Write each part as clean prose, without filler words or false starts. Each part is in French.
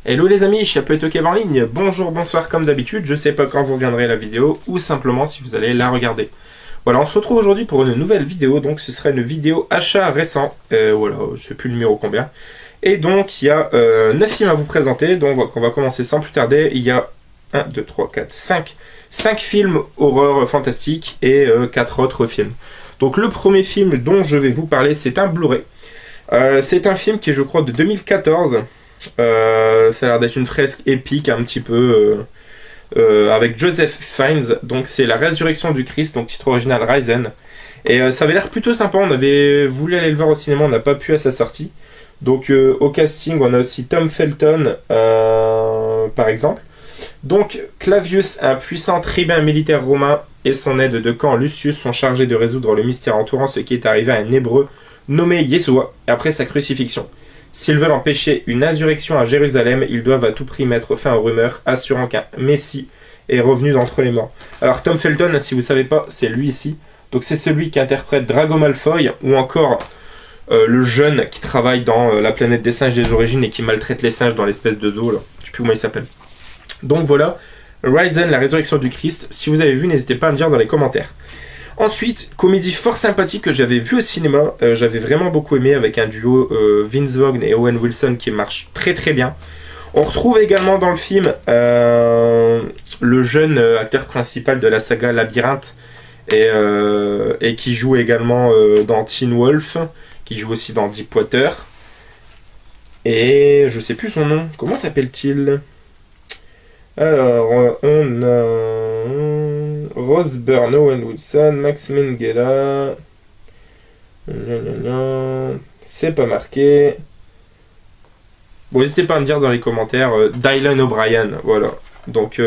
Hello les amis, Chapeauto Kev en ligne, bonjour, bonsoir comme d'habitude, je sais pas quand vous regarderez la vidéo ou simplement si vous allez la regarder. Voilà, on se retrouve aujourd'hui pour une nouvelle vidéo, donc ce sera une vidéo achat récent, voilà, je sais plus le numéro combien. Et donc il y a 9 films à vous présenter, donc on va commencer sans plus tarder. Il y a 1, 2, 3, 4, 5 films horreur fantastique et 4 autres films. Donc le premier film dont je vais vous parler, c'est un Blu-ray. C'est un film qui est je crois de 2014. Ça a l'air d'être une fresque épique un petit peu avec Joseph Fiennes. Donc c'est la résurrection du Christ, donc titre original Risen. Et ça avait l'air plutôt sympa, on avait voulu aller le voir au cinéma, on n'a pas pu à sa sortie. Donc au casting on a aussi Tom Felton par exemple. Donc Clavius, un puissant tribun militaire romain, et son aide de camp Lucius sont chargés de résoudre le mystère entourant ce qui est arrivé à un hébreu nommé Yeshua après sa crucifixion. S'ils veulent empêcher une insurrection à Jérusalem, ils doivent à tout prix mettre fin aux rumeurs assurant qu'un Messie est revenu d'entre les morts. Alors Tom Felton, si vous ne savez pas, c'est lui ici. Donc c'est celui qui interprète Drago Malfoy, ou encore le jeune qui travaille dans la planète des singes des origines et qui maltraite les singes dans l'espèce de zoo, là. Je ne sais plus comment il s'appelle. Donc voilà, Risen, la résurrection du Christ. Si vous avez vu, n'hésitez pas à me dire dans les commentaires. Ensuite, comédie fort sympathique que j'avais vue au cinéma, j'avais vraiment beaucoup aimé, avec un duo Vince Vaughn et Owen Wilson qui marche très très bien. On retrouve également dans le film le jeune acteur principal de la saga Labyrinthe et qui joue également dans Teen Wolf, qui joue aussi dans Deepwater. Et je sais plus son nom, comment s'appelle-t-il? Alors, on a Rose Byrne, Owen Wilson, Max Minghella. C'est pas marqué. Bon, n'hésitez pas à me dire dans les commentaires. Dylan O'Brien, voilà. Donc,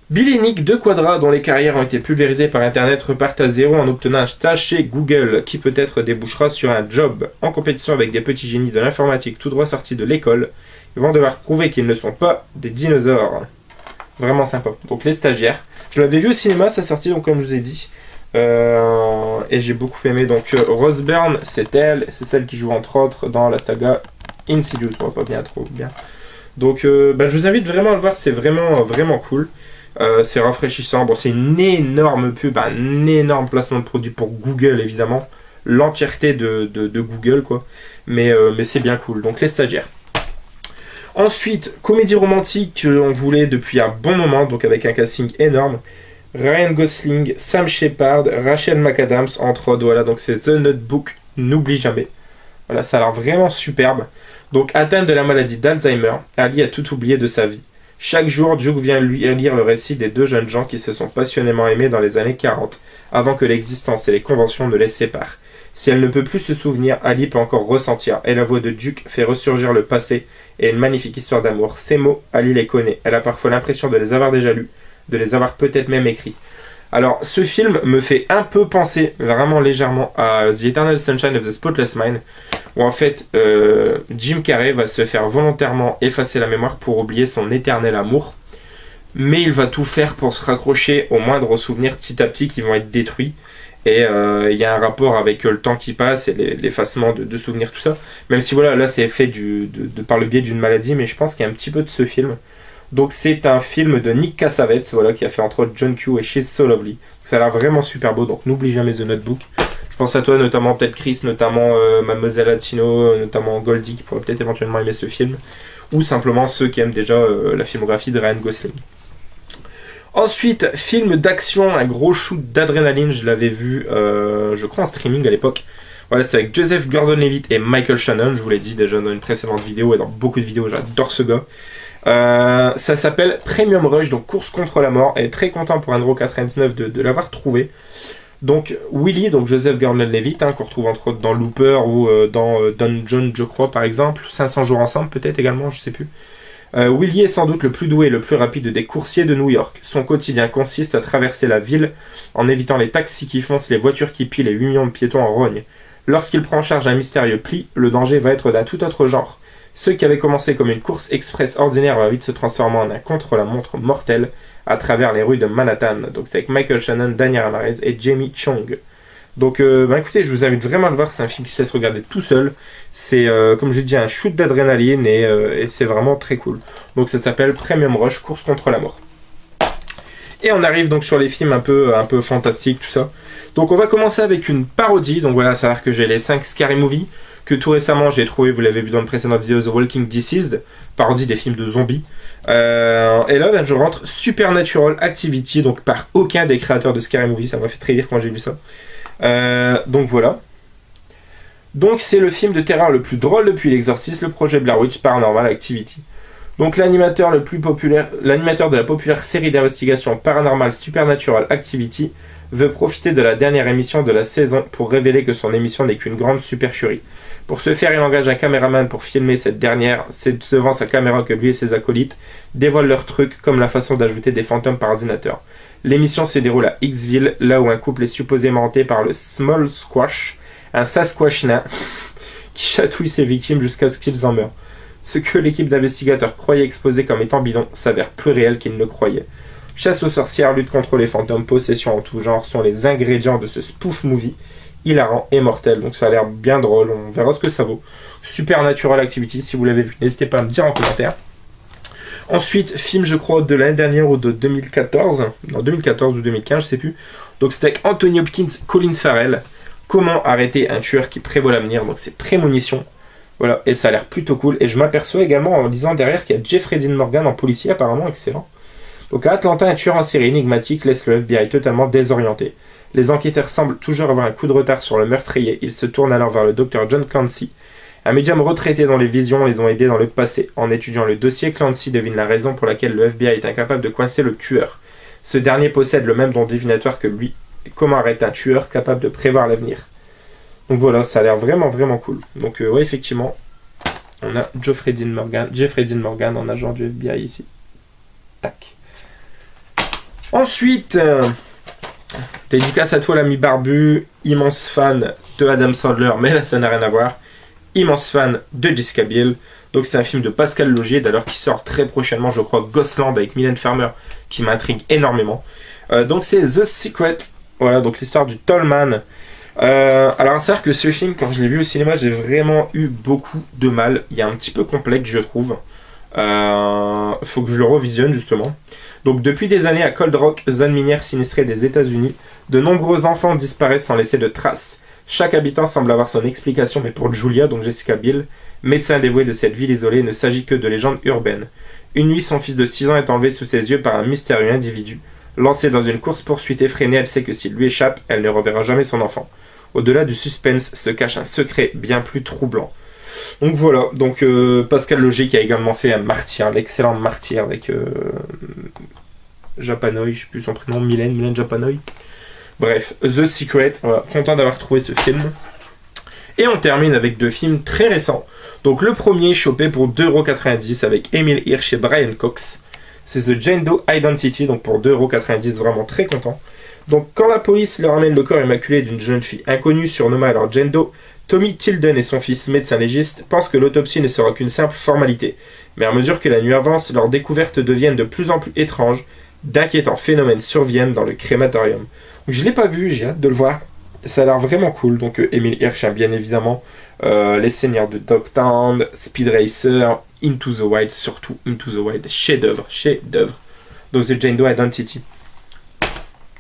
Bill et Nick, deux quadras dont les carrières ont été pulvérisées par Internet, repartent à zéro en obtenant un stage chez Google, qui peut-être débouchera sur un job en compétition avec des petits génies de l'informatique tout droit sortis de l'école. Ils vont devoir prouver qu'ils ne sont pas des dinosaures. Vraiment sympa. Donc les stagiaires. Je l'avais vu au cinéma, sa sortie, donc comme je vous ai dit. Et j'ai beaucoup aimé. Donc Rose Byrne, c'est elle. C'est celle qui joue entre autres dans la saga Insidious. On va pas bien trop bien. Donc je vous invite vraiment à le voir. C'est vraiment, vraiment cool. C'est rafraîchissant. Bon, c'est une énorme pub, un énorme placement de produit pour Google, évidemment. L'entièreté de Google, quoi. Mais c'est bien cool. Donc les stagiaires. Ensuite, comédie romantique qu'on voulait depuis un bon moment, donc avec un casting énorme. Ryan Gosling, Sam Shepard, Rachel McAdams, entre autres. Voilà, donc c'est The Notebook, n'oublie jamais. Voilà, ça a l'air vraiment superbe. Donc, atteinte de la maladie d'Alzheimer, Ali a tout oublié de sa vie. Chaque jour, Duke vient lui lire le récit des deux jeunes gens qui se sont passionnément aimés dans les années 40, avant que l'existence et les conventions ne les séparent. Si elle ne peut plus se souvenir, Ali peut encore ressentir, et la voix de Duke fait ressurgir le passé et une magnifique histoire d'amour. Ces mots, Ali les connaît. Elle a parfois l'impression de les avoir déjà lus, de les avoir peut-être même écrits. Alors, ce film me fait un peu penser, vraiment légèrement, à The Eternal Sunshine of the Spotless Mind, où en fait, Jim Carrey va se faire volontairement effacer la mémoire pour oublier son éternel amour, mais il va tout faire pour se raccrocher aux moindres souvenirs petit à petit qui vont être détruits. Et il y a un rapport avec le temps qui passe et l'effacement de souvenirs, tout ça. Même si voilà, là c'est fait par le biais d'une maladie, mais je pense qu'il y a un petit peu de ce film. Donc c'est un film de Nick Cassavetes, voilà, qui a fait entre autres John Q et She's So Lovely. Ça a l'air vraiment super beau, donc n'oublie jamais The Notebook. Je pense à toi, notamment peut-être Chris, notamment Mademoiselle Latino, notamment Goldie, qui pourrait peut-être éventuellement aimer ce film. Ou simplement ceux qui aiment déjà la filmographie de Ryan Gosling. Ensuite, film d'action, un gros shoot d'adrénaline, je l'avais vu, je crois en streaming à l'époque. Voilà, c'est avec Joseph Gordon-Levitt et Michael Shannon, je vous l'ai dit déjà dans une précédente vidéo et dans beaucoup de vidéos, j'adore ce gars. Ça s'appelle Premium Rush, donc course contre la mort, et très content pour 1,99€ de l'avoir trouvé. Donc Willy, donc Joseph Gordon-Levitt, qu'on retrouve entre autres dans Looper ou dans Don John, je crois par exemple, 500 jours ensemble peut-être également, je sais plus. Willy est sans doute le plus doué et le plus rapide des coursiers de New York. Son quotidien consiste à traverser la ville en évitant les taxis qui foncent, les voitures qui pillent et 8 millions de piétons en rogne. Lorsqu'il prend en charge un mystérieux pli, le danger va être d'un tout autre genre. Ce qui avait commencé comme une course express ordinaire va vite se transformer en un contre-la-montre mortel à travers les rues de Manhattan. Donc c'est avec Michael Shannon, Daniel Ramirez et Jamie Chung. Donc écoutez, je vous invite vraiment à le voir, c'est un film qui se laisse regarder tout seul. C'est comme je dis un shoot d'adrénaline et c'est vraiment très cool. Donc ça s'appelle Premium Rush, course contre la mort. Et on arrive donc sur les films un peu fantastiques, tout ça. Donc on va commencer avec une parodie. Donc voilà, ça veut dire que j'ai les 5 Scary Movie, que tout récemment j'ai trouvé, vous l'avez vu dans le précédent vidéo, The Walking Deceased, parodie des films de zombies. Et là, je rentre Supernatural Activity, donc par aucun des créateurs de Scary Movie, ça m'a fait très rire quand j'ai vu ça. Donc voilà. Donc c'est le film de terreur le plus drôle depuis l'Exorciste, le projet Blair Witch Paranormal Activity. Donc l'animateur de la populaire série d'investigation paranormale Supernatural Activity veut profiter de la dernière émission de la saison pour révéler que son émission n'est qu'une grande supercherie. Pour ce faire, il engage un caméraman pour filmer cette dernière. C'est devant sa caméra que lui et ses acolytes dévoilent leurs trucs, comme la façon d'ajouter des fantômes par ordinateur. L'émission se déroule à Xville, là où un couple est supposément hanté par le Small Squash, un Sasquatch nain qui chatouille ses victimes jusqu'à ce qu'ils en meurent. Ce que l'équipe d'investigateurs croyait exposé comme étant bidon s'avère plus réel qu'ils ne le croyaient. Chasse aux sorcières, lutte contre les fantômes, possession en tout genre sont les ingrédients de ce spoof movie hilarant et mortel. Donc ça a l'air bien drôle, on verra ce que ça vaut. Supernatural Activity, si vous l'avez vu, n'hésitez pas à me dire en commentaire. Ensuite, film je crois de l'année dernière ou de 2014, non 2014 ou 2015, je sais plus. Donc c'était avec Anthony Hopkins, Colin Farrell. Comment arrêter un tueur qui prévoit l'avenir, donc c'est Prémonition. Voilà, et ça a l'air plutôt cool. Et je m'aperçois également en lisant derrière qu'il y a Jeffrey Dean Morgan en policier, apparemment excellent. Donc à Atlanta, un tueur en série énigmatique laisse le FBI totalement désorienté. Les enquêteurs semblent toujours avoir un coup de retard sur le meurtrier. Ils se tournent alors vers le docteur John Clancy. Un médium retraité dont les visions les ont aidés dans le passé. En étudiant le dossier, Clancy devine la raison pour laquelle le FBI est incapable de coincer le tueur. Ce dernier possède le même don divinatoire que lui. Comment arrêter un tueur capable de prévoir l'avenir? Donc voilà, ça a l'air vraiment cool. Donc ouais, effectivement, on a Jeffrey Dean Morgan en agent du FBI ici. Tac. Ensuite, dédicace à toi l'ami barbu, immense fan de Adam Sandler, mais là ça n'a rien à voir. Immense fan de Jessica Biel. Donc c'est un film de Pascal Laugier, d'ailleurs qui sort très prochainement, je crois, Ghostland avec Mylène Farmer, qui m'intrigue énormément. Donc c'est The Secret, voilà, donc l'histoire du Tollman. Alors c'est vrai que ce film, quand je l'ai vu au cinéma, j'ai vraiment eu beaucoup de mal. Il est un petit peu complexe, je trouve. Faut que je le revisionne justement. Donc depuis des années à Cold Rock, zone minière sinistrée des États-Unis, de nombreux enfants disparaissent sans laisser de traces. Chaque habitant semble avoir son explication, mais pour Julia, donc Jessica Biel, médecin dévoué de cette ville isolée, il ne s'agit que de légendes urbaines. Une nuit, son fils de 6 ans est enlevé sous ses yeux par un mystérieux individu. Lancée dans une course-poursuite effrénée, elle sait que s'il lui échappe, elle ne reverra jamais son enfant. Au-delà du suspense se cache un secret bien plus troublant. Donc voilà, donc Pascal Laugier qui a également fait un Martyr, l'excellent Martyr avec Japanoy, je sais plus son prénom, Mylène Japanoy. Bref, The Secret, voilà, content d'avoir trouvé ce film. Et on termine avec 2 films très récents. Donc le premier chopé pour 2,90€ avec Emile Hirsch et Brian Cox. C'est The Jane Doe Identity, donc pour 2,90€, vraiment très content. Donc quand la police leur amène le corps immaculé d'une jeune fille inconnue surnommée alors Jane Doe, Tommy Tilden et son fils médecin légiste pensent que l'autopsie ne sera qu'une simple formalité. Mais à mesure que la nuit avance, leurs découvertes deviennent de plus en plus étranges. D'inquiétants phénomènes surviennent dans le crématorium. Donc, je ne l'ai pas vu, j'ai hâte de le voir. Ça a l'air vraiment cool. Donc Emile Hirsch, bien évidemment, Les Seigneurs de Dogtown, Speed Racer, Into the Wild, surtout Into the Wild, chef-d'œuvre. Donc The Jane Doe Identity.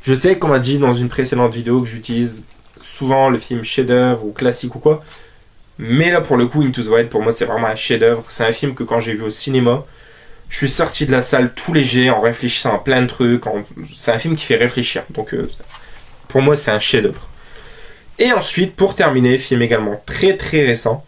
Je sais qu'on m'a dit dans une précédente vidéo que j'utilise souvent le film chef-d'œuvre ou classique ou quoi, mais là pour le coup Into the Wild pour moi c'est vraiment un chef-d'œuvre. C'est un film que quand j'ai vu au cinéma, je suis sorti de la salle tout léger en réfléchissant à plein de trucs. C'est un film qui fait réfléchir. Donc pour moi c'est un chef-d'œuvre. Et ensuite pour terminer, film également très très récent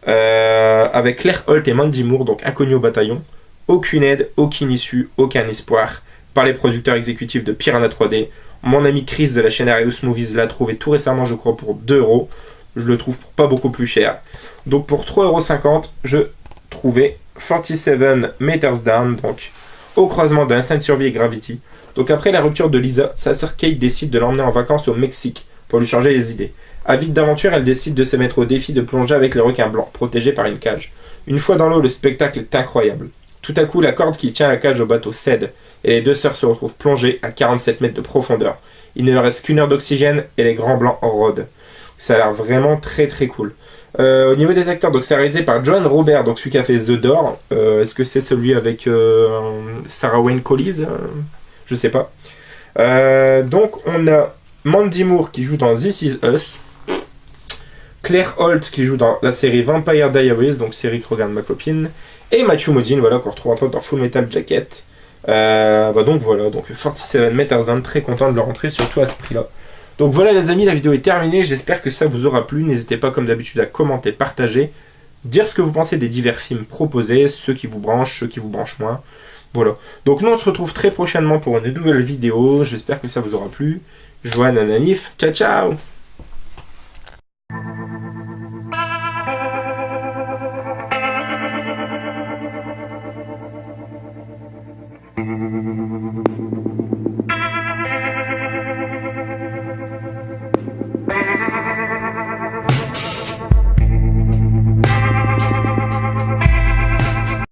avec Claire Holt et Mandy Moore, donc Inconnu au bataillon. Aucune aide, aucune issue, aucun espoir, par les producteurs exécutifs de Piranha 3D. Mon ami Chris de la chaîne Arius Movies l'a trouvé tout récemment, je crois, pour 2€. Je le trouve pour pas beaucoup plus cher. Donc pour 3,50€, je trouvais 47 Meters Down, donc au croisement de Instinct Survie et Gravity. Donc après la rupture de Lisa, sa sœur Kate décide de l'emmener en vacances au Mexique pour lui changer les idées. Avide d'aventure, elle décide de se mettre au défi de plonger avec le requin blanc, protégé par une cage. Une fois dans l'eau, le spectacle est incroyable. Tout à coup, la corde qui tient la cage au bateau cède, et les deux sœurs se retrouvent plongées à 47 mètres de profondeur. Il ne leur reste qu'une heure d'oxygène et les grands blancs rôdent. Ça a l'air vraiment très très cool. Au niveau des acteurs, donc c'est réalisé par John Robert, donc celui qui a fait The Door. Est-ce que c'est celui avec Sarah Wayne Collies je sais pas. Donc on a Mandy Moore qui joue dans This Is Us. Claire Holt qui joue dans la série Vampire Diaries, donc série que regarde ma copine. Et Matthew Modine, voilà, qu'on retrouve entre autres dans Full Metal Jacket. Donc voilà, donc 47 Meters Down, très content de leur rentrer, surtout à ce prix-là. Donc voilà les amis, la vidéo est terminée, j'espère que ça vous aura plu. N'hésitez pas comme d'habitude à commenter, partager, dire ce que vous pensez des divers films proposés, ceux qui vous branchent, ceux qui vous branchent moins. Voilà, donc nous on se retrouve très prochainement pour une nouvelle vidéo, j'espère que ça vous aura plu. Joanne Ananif, ciao ciao.